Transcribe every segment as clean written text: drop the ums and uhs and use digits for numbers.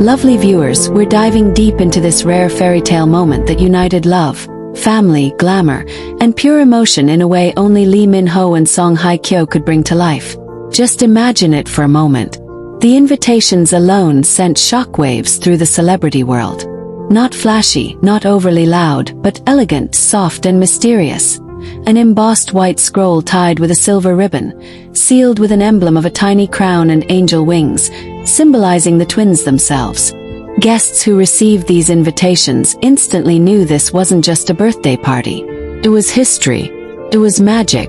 Lovely viewers, we're diving deep into this rare fairy tale moment that united love, family, glamour, and pure emotion in a way only Lee Min-ho and Hye Kyo could bring to life. Just imagine it for a moment. The invitations alone sent shockwaves through the celebrity world. Not flashy, not overly loud, but elegant, soft, and mysterious. An embossed white scroll tied with a silver ribbon, sealed with an emblem of a tiny crown and angel wings, symbolizing the twins themselves. Guests who received these invitations instantly knew this wasn't just a birthday party. It was history. It was magic.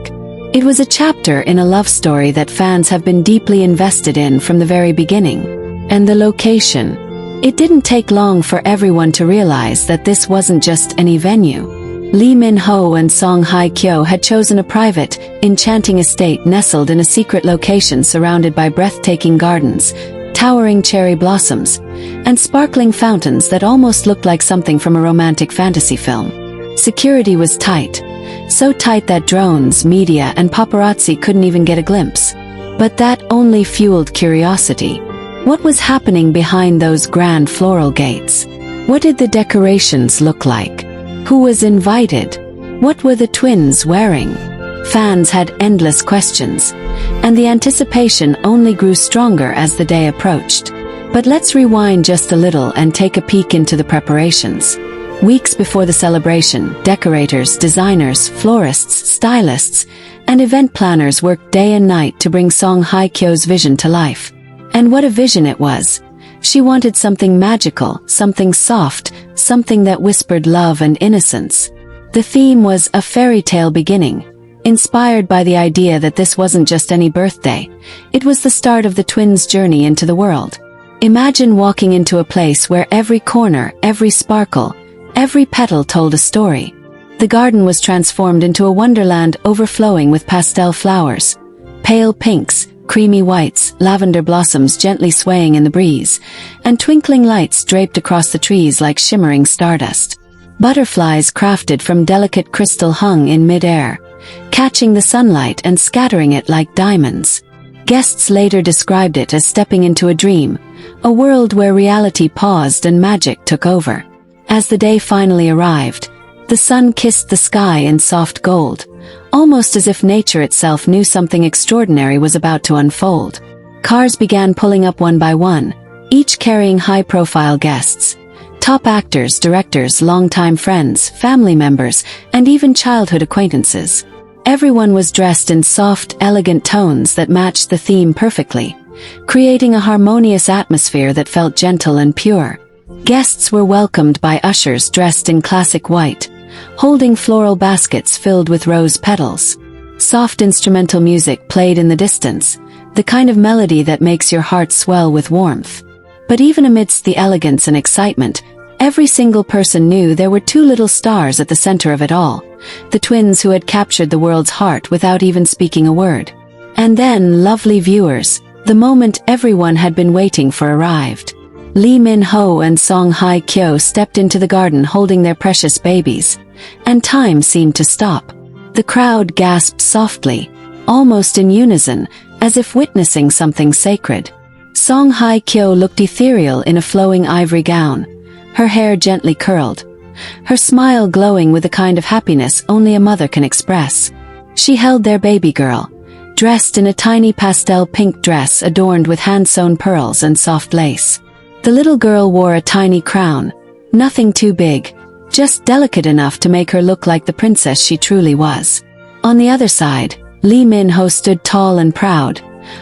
It was a chapter in a love story that fans have been deeply invested in from the very beginning. And the location. It didn't take long for everyone to realize that this wasn't just any venue. Lee Min-ho and Hye Kyo had chosen a private, enchanting estate nestled in a secret location surrounded by breathtaking gardens, towering cherry blossoms, and sparkling fountains that almost looked like something from a romantic fantasy film. Security was tight. So tight that drones, media, and paparazzi couldn't even get a glimpse. But that only fueled curiosity. What was happening behind those grand floral gates? What did the decorations look like? Who was invited? What were the twins wearing? Fans had endless questions, and the anticipation only grew stronger as the day approached. But let's rewind just a little and take a peek into the preparations. Weeks before the celebration, decorators, designers, florists, stylists, and event planners worked day and night to bring Hye Kyo's vision to life. And what a vision it was! She wanted something magical, something soft, something that whispered love and innocence. The theme was a fairy tale beginning, inspired by the idea that this wasn't just any birthday. It was the start of the twins' journey into the world. Imagine walking into a place where every corner, every sparkle, every petal told a story. The garden was transformed into a wonderland overflowing with pastel flowers, pale pinks, creamy whites, lavender blossoms gently swaying in the breeze, and twinkling lights draped across the trees like shimmering stardust. Butterflies crafted from delicate crystal hung in mid-air, catching the sunlight and scattering it like diamonds. Guests later described it as stepping into a dream, a world where reality paused and magic took over. As the day finally arrived, the sun kissed the sky in soft gold, almost as if nature itself knew something extraordinary was about to unfold. Cars began pulling up one by one, each carrying high-profile guests. Top actors, directors, longtime friends, family members, and even childhood acquaintances. Everyone was dressed in soft, elegant tones that matched the theme perfectly, creating a harmonious atmosphere that felt gentle and pure. Guests were welcomed by ushers dressed in classic white, holding floral baskets filled with rose petals. Soft instrumental music played in the distance, the kind of melody that makes your heart swell with warmth. But even amidst the elegance and excitement, every single person knew there were two little stars at the center of it all, the twins who had captured the world's heart without even speaking a word. And then, lovely viewers, the moment everyone had been waiting for arrived. Lee Min-ho and Hye Kyo stepped into the garden holding their precious babies, and time seemed to stop. The crowd gasped softly, almost in unison, as if witnessing something sacred. Hye Kyo looked ethereal in a flowing ivory gown, her hair gently curled, her smile glowing with the kind of happiness only a mother can express. She held their baby girl, dressed in a tiny pastel pink dress adorned with hand-sewn pearls and soft lace. The little girl wore a tiny crown, nothing too big, just delicate enough to make her look like the princess she truly was. On the other side, Lee Min-ho stood tall and proud,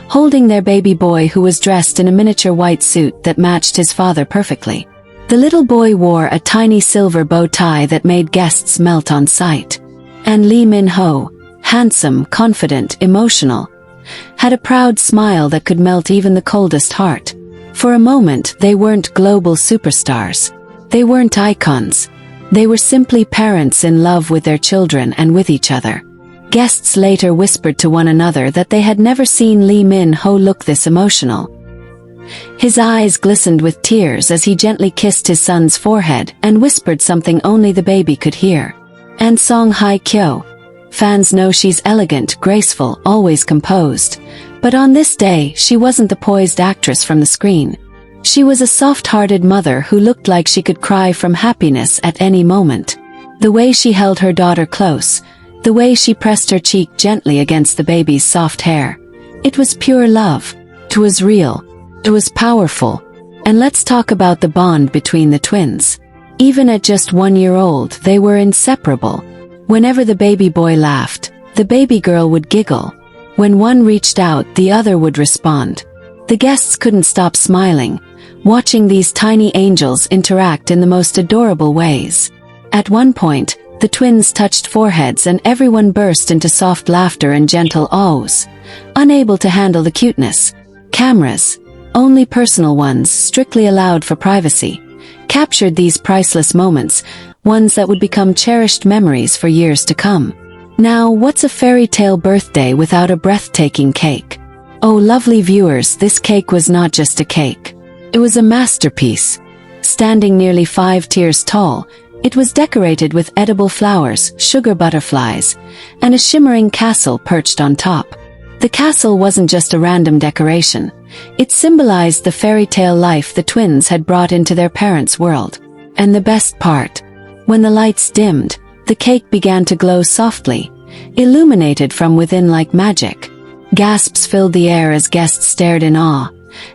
holding their baby boy who was dressed in a miniature white suit that matched his father perfectly. The little boy wore a tiny silver bow tie that made guests melt on sight. And Lee Min-ho, handsome, confident, emotional, had a proud smile that could melt even the coldest heart. For a moment, they weren't global superstars. They weren't icons. They were simply parents in love with their children and with each other. Guests later whispered to one another that they had never seen Lee Min-ho look this emotional. His eyes glistened with tears as he gently kissed his son's forehead and whispered something only the baby could hear. And Hye Kyo. Fans know she's elegant, graceful, always composed. But on this day, she wasn't the poised actress from the screen. She was a soft-hearted mother who looked like she could cry from happiness at any moment. The way she held her daughter close, the way she pressed her cheek gently against the baby's soft hair. It was pure love. It was real. It was powerful. And let's talk about the bond between the twins. Even at just 1 year old, they were inseparable. Whenever the baby boy laughed, the baby girl would giggle. When one reached out, the other would respond. The guests couldn't stop smiling, watching these tiny angels interact in the most adorable ways. At one point, the twins touched foreheads and everyone burst into soft laughter and gentle ohs. Unable to handle the cuteness, cameras, only personal ones strictly allowed for privacy, captured these priceless moments, ones that would become cherished memories for years to come. Now, what's a fairy tale birthday without a breathtaking cake? Oh, lovely viewers, this cake was not just a cake. It was a masterpiece. Standing nearly 5 tiers tall, it was decorated with edible flowers, sugar butterflies, and a shimmering castle perched on top. The castle wasn't just a random decoration. It symbolized the fairy tale life the twins had brought into their parents' world. And the best part, when the lights dimmed, the cake began to glow softly, illuminated from within like magic. Gasps filled the air as guests stared in awe,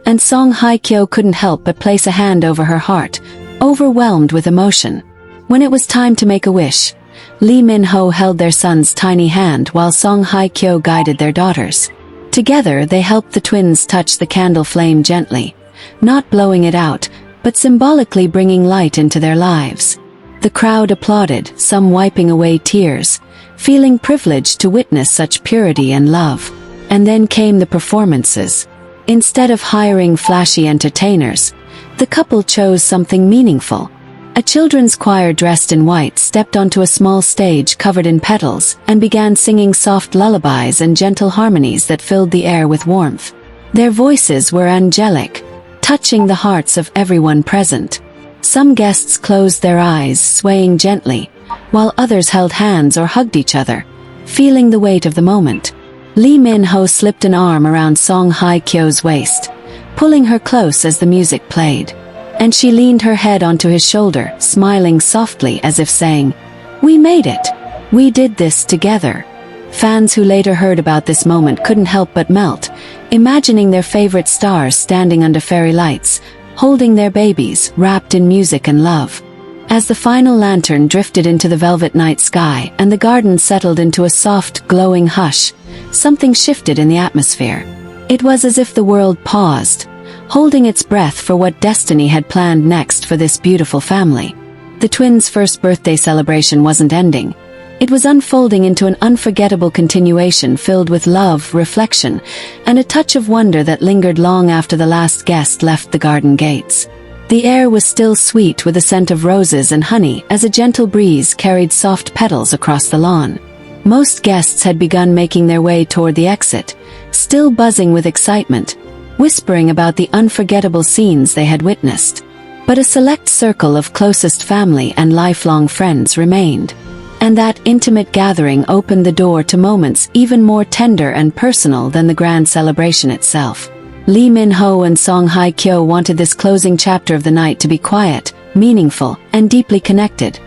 and Hye Kyo couldn't help but place a hand over her heart, overwhelmed with emotion. When it was time to make a wish, Lee Min-ho held their son's tiny hand while Hye Kyo guided their daughters. Together they helped the twins touch the candle flame gently, not blowing it out, but symbolically bringing light into their lives. The crowd applauded, some wiping away tears, feeling privileged to witness such purity and love. And then came the performances. Instead of hiring flashy entertainers, the couple chose something meaningful. A children's choir dressed in white stepped onto a small stage covered in petals and began singing soft lullabies and gentle harmonies that filled the air with warmth. Their voices were angelic, touching the hearts of everyone present. Some guests closed their eyes, swaying gently, while others held hands or hugged each other, feeling the weight of the moment. Lee Min-ho slipped an arm around Hye Kyo's waist, pulling her close as the music played. And she leaned her head onto his shoulder, smiling softly as if saying, "We made it. We did this together." Fans who later heard about this moment couldn't help but melt, imagining their favorite stars standing under fairy lights, holding their babies, wrapped in music and love. As the final lantern drifted into the velvet night sky and the garden settled into a soft, glowing hush, something shifted in the atmosphere. It was as if the world paused, holding its breath for what destiny had planned next for this beautiful family. The twins' first birthday celebration wasn't ending. It was unfolding into an unforgettable continuation filled with love, reflection, and a touch of wonder that lingered long after the last guest left the garden gates. The air was still sweet with a scent of roses and honey as a gentle breeze carried soft petals across the lawn. Most guests had begun making their way toward the exit, still buzzing with excitement, whispering about the unforgettable scenes they had witnessed. But a select circle of closest family and lifelong friends remained. And that intimate gathering opened the door to moments even more tender and personal than the grand celebration itself. Lee Min-ho and Hye Kyo wanted this closing chapter of the night to be quiet, meaningful, and deeply connected.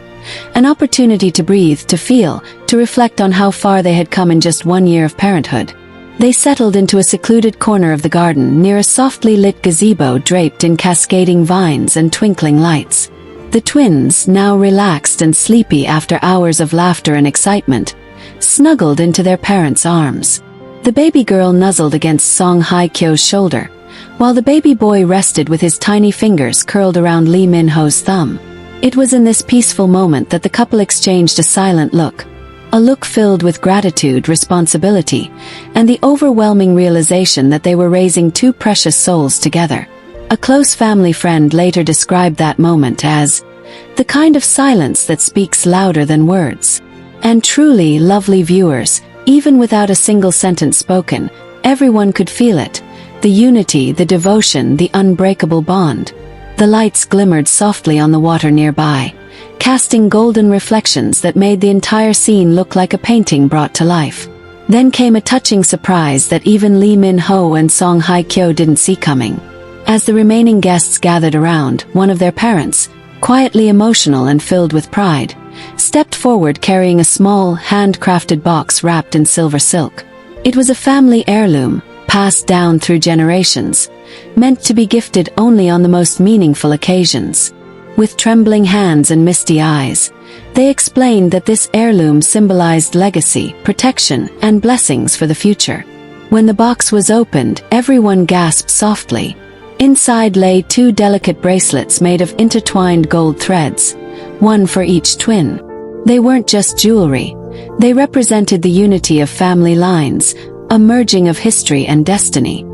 An opportunity to breathe, to feel, to reflect on how far they had come in just 1 year of parenthood. They settled into a secluded corner of the garden near a softly lit gazebo draped in cascading vines and twinkling lights. The twins, now relaxed and sleepy after hours of laughter and excitement, snuggled into their parents' arms. The baby girl nuzzled against Hye Kyo's shoulder, while the baby boy rested with his tiny fingers curled around Lee Min-ho's thumb. It was in this peaceful moment that the couple exchanged a silent look. A look filled with gratitude, responsibility, and the overwhelming realization that they were raising 2 precious souls together. A close family friend later described that moment as the kind of silence that speaks louder than words. And truly, lovely viewers, even without a single sentence spoken, everyone could feel it. The unity, the devotion, the unbreakable bond. The lights glimmered softly on the water nearby, casting golden reflections that made the entire scene look like a painting brought to life. Then came a touching surprise that even Lee Min-ho and Hye Kyo didn't see coming. As the remaining guests gathered around, one of their parents, quietly emotional and filled with pride, stepped forward carrying a small, handcrafted box wrapped in silver silk. It was a family heirloom, passed down through generations, meant to be gifted only on the most meaningful occasions. With trembling hands and misty eyes, they explained that this heirloom symbolized legacy, protection, and blessings for the future. When the box was opened, everyone gasped softly. Inside lay 2 delicate bracelets made of intertwined gold threads, one for each twin. They weren't just jewelry. They represented the unity of family lines, a merging of history and destiny.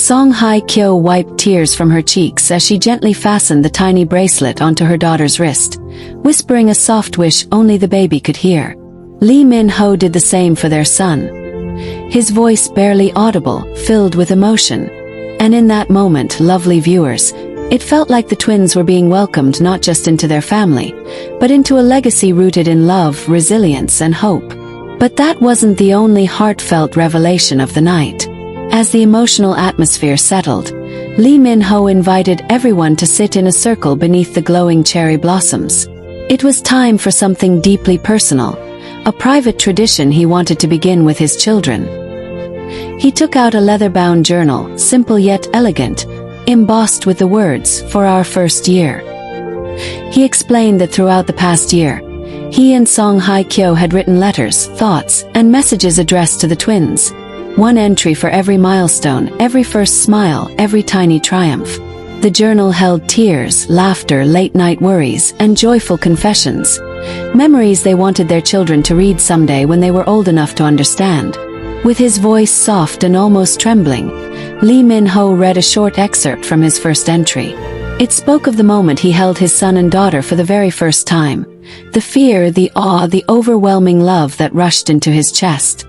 Hye Kyo wiped tears from her cheeks as she gently fastened the tiny bracelet onto her daughter's wrist, whispering a soft wish only the baby could hear. Lee Min-ho did the same for their son. His voice barely audible, filled with emotion. And in that moment, lovely viewers, it felt like the twins were being welcomed not just into their family, but into a legacy rooted in love, resilience, and hope. But that wasn't the only heartfelt revelation of the night. As the emotional atmosphere settled, Lee Min-ho invited everyone to sit in a circle beneath the glowing cherry blossoms. It was time for something deeply personal, a private tradition he wanted to begin with his children. He took out a leather-bound journal, simple yet elegant, embossed with the words, "For our first year." He explained that throughout the past year, he and Hye Kyo had written letters, thoughts, and messages addressed to the twins. One entry for every milestone, every first smile, every tiny triumph. The journal held tears, laughter, late-night worries, and joyful confessions. Memories they wanted their children to read someday when they were old enough to understand. With his voice soft and almost trembling, Lee Min-ho read a short excerpt from his first entry. It spoke of the moment he held his son and daughter for the very first time. The fear, the awe, the overwhelming love that rushed into his chest.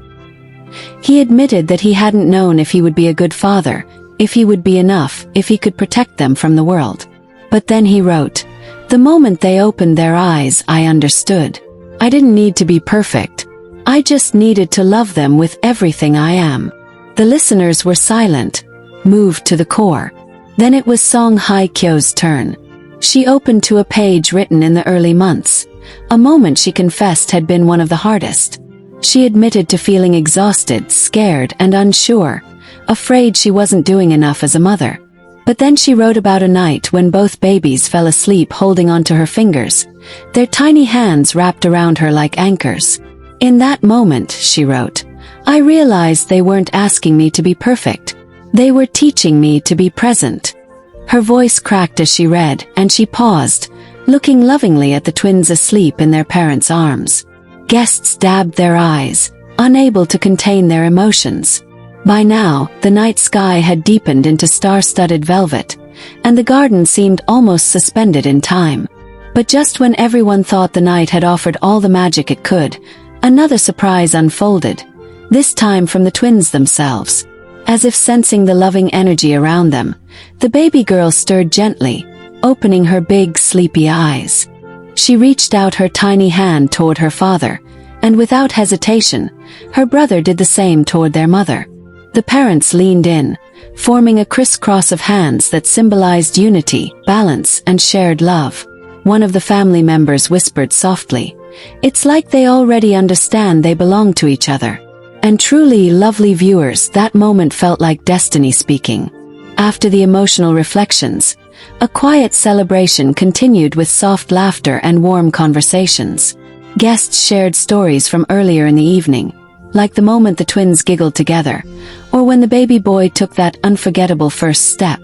He admitted that he hadn't known if he would be a good father, if he would be enough, if he could protect them from the world. But then he wrote, "The moment they opened their eyes, I understood. I didn't need to be perfect. I just needed to love them with everything I am." The listeners were silent, moved to the core. Then it was Hye Kyo's turn. She opened to a page written in the early months, a moment she confessed had been one of the hardest. She admitted to feeling exhausted, scared, and unsure, afraid she wasn't doing enough as a mother. But then she wrote about a night when both babies fell asleep holding onto her fingers, their tiny hands wrapped around her like anchors. "In that moment," she wrote, "I realized they weren't asking me to be perfect. They were teaching me to be present." Her voice cracked as she read, and she paused, looking lovingly at the twins asleep in their parents' arms. Guests dabbed their eyes, unable to contain their emotions. By now, the night sky had deepened into star-studded velvet, and the garden seemed almost suspended in time. But just when everyone thought the night had offered all the magic it could, another surprise unfolded, this time from the twins themselves. As if sensing the loving energy around them, the baby girl stirred gently, opening her big, sleepy eyes. She reached out her tiny hand toward her father, and without hesitation, her brother did the same toward their mother. The parents leaned in, forming a crisscross of hands that symbolized unity, balance, and shared love. One of the family members whispered softly, "It's like they already understand they belong to each other." And truly, lovely viewers, that moment felt like destiny speaking. After the emotional reflections, a quiet celebration continued with soft laughter and warm conversations. Guests shared stories from earlier in the evening, like the moment the twins giggled together, or when the baby boy took that unforgettable first step.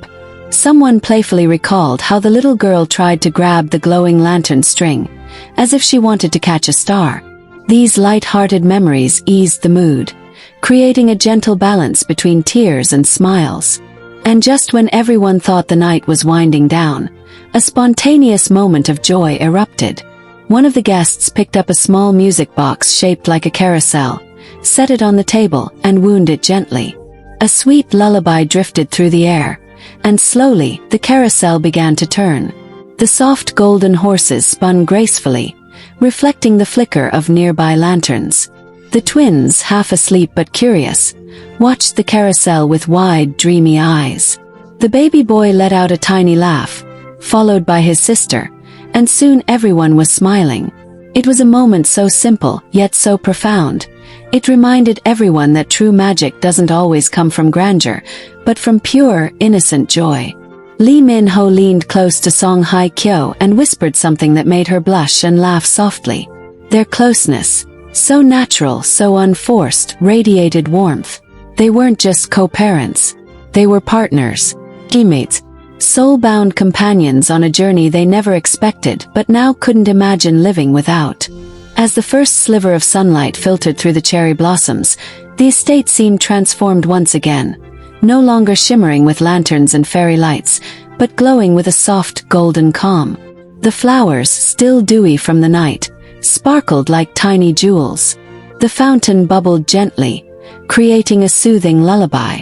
Someone playfully recalled how the little girl tried to grab the glowing lantern string, as if she wanted to catch a star. These light-hearted memories eased the mood, creating a gentle balance between tears and smiles. And just when everyone thought the night was winding down, a spontaneous moment of joy erupted. One of the guests picked up a small music box shaped like a carousel, set it on the table, and wound it gently. A sweet lullaby drifted through the air, and slowly, the carousel began to turn. The soft golden horses spun gracefully, reflecting the flicker of nearby lanterns. The twins, half asleep but curious, watched the carousel with wide, dreamy eyes. The baby boy let out a tiny laugh, followed by his sister, and soon everyone was smiling. It was a moment so simple, yet so profound. It reminded everyone that true magic doesn't always come from grandeur, but from pure, innocent joy. Lee Min-ho leaned close to Song Hye Kyo and whispered something that made her blush and laugh softly. Their closeness, so natural, so unforced, radiated warmth. They weren't just co-parents. They were partners, teammates, soul-bound companions on a journey they never expected but now couldn't imagine living without. As the first sliver of sunlight filtered through the cherry blossoms, the estate seemed transformed once again, no longer shimmering with lanterns and fairy lights, but glowing with a soft, golden calm. The flowers, still dewy from the night, sparkled like tiny jewels. The fountain bubbled gently, creating a soothing lullaby.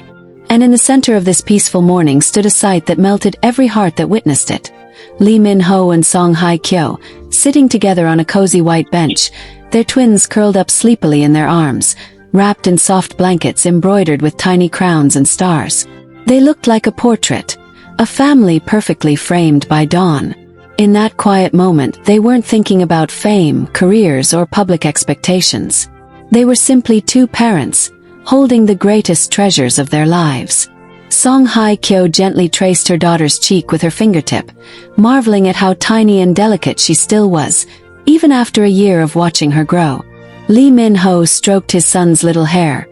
And in the center of this peaceful morning stood a sight that melted every heart that witnessed it. Lee Min-ho and Song Hye Kyo, sitting together on a cozy white bench, their twins curled up sleepily in their arms, wrapped in soft blankets embroidered with tiny crowns and stars. They looked like a portrait, a family perfectly framed by dawn. In that quiet moment, they weren't thinking about fame, careers, or public expectations. They were simply two parents, holding the greatest treasures of their lives. Song Hye Kyo gently traced her daughter's cheek with her fingertip, marveling at how tiny and delicate she still was, even after a year of watching her grow. Lee Min-ho stroked his son's little hair,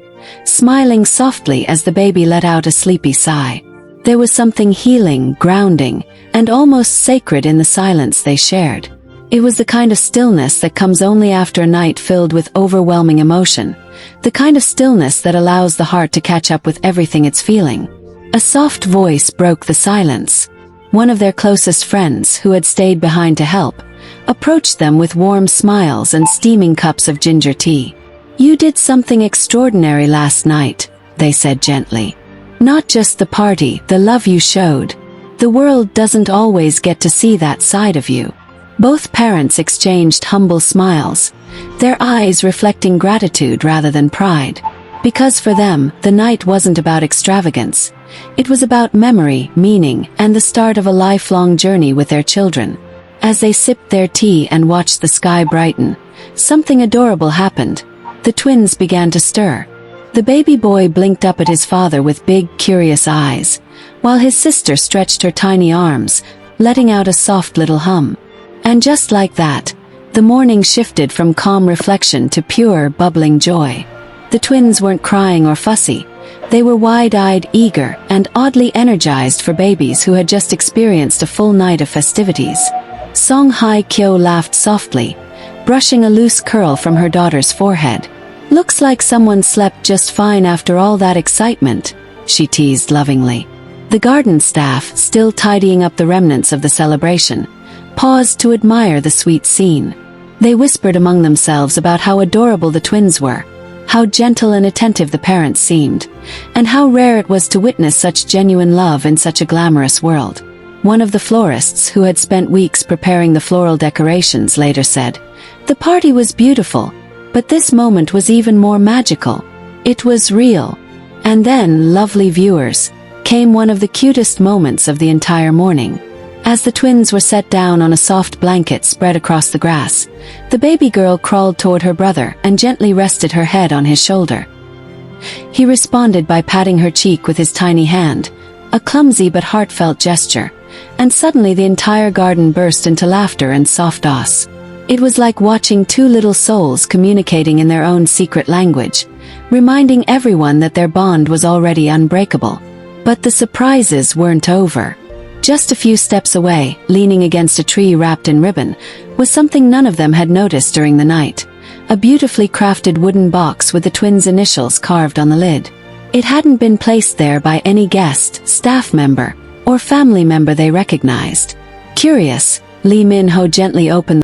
smiling softly as the baby let out a sleepy sigh. There was something healing, grounding, and almost sacred in the silence they shared. It was the kind of stillness that comes only after a night filled with overwhelming emotion, the kind of stillness that allows the heart to catch up with everything it's feeling. A soft voice broke the silence. One of their closest friends, who had stayed behind to help, approached them with warm smiles and steaming cups of ginger tea. "You did something extraordinary last night," they said gently. "Not just the party, the love you showed. The world doesn't always get to see that side of you." Both parents exchanged humble smiles, their eyes reflecting gratitude rather than pride. Because for them, the night wasn't about extravagance. It was about memory, meaning, and the start of a lifelong journey with their children. As they sipped their tea and watched the sky brighten, something adorable happened. The twins began to stir. The baby boy blinked up at his father with big, curious eyes, while his sister stretched her tiny arms, letting out a soft little hum. And just like that, the morning shifted from calm reflection to pure, bubbling joy. The twins weren't crying or fussy. They were wide-eyed, eager, and oddly energized for babies who had just experienced a full night of festivities. Song Hye Kyo laughed softly, brushing a loose curl from her daughter's forehead. "Looks like someone slept just fine after all that excitement," she teased lovingly. The garden staff, still tidying up the remnants of the celebration, paused to admire the sweet scene. They whispered among themselves about how adorable the twins were, how gentle and attentive the parents seemed, and how rare it was to witness such genuine love in such a glamorous world. One of the florists, who had spent weeks preparing the floral decorations, later said, "The party was beautiful, but this moment was even more magical. It was real." And then, lovely viewers, came one of the cutest moments of the entire morning. As the twins were set down on a soft blanket spread across the grass, the baby girl crawled toward her brother and gently rested her head on his shoulder. He responded by patting her cheek with his tiny hand, a clumsy but heartfelt gesture, and suddenly the entire garden burst into laughter and soft sauce. It was like watching two little souls communicating in their own secret language, reminding everyone that their bond was already unbreakable. But the surprises weren't over. Just a few steps away, leaning against a tree wrapped in ribbon, was something none of them had noticed during the night. A beautifully crafted wooden box with the twins' initials carved on the lid. It hadn't been placed there by any guest, staff member, or family member they recognized. Curious, Lee Min-ho gently opened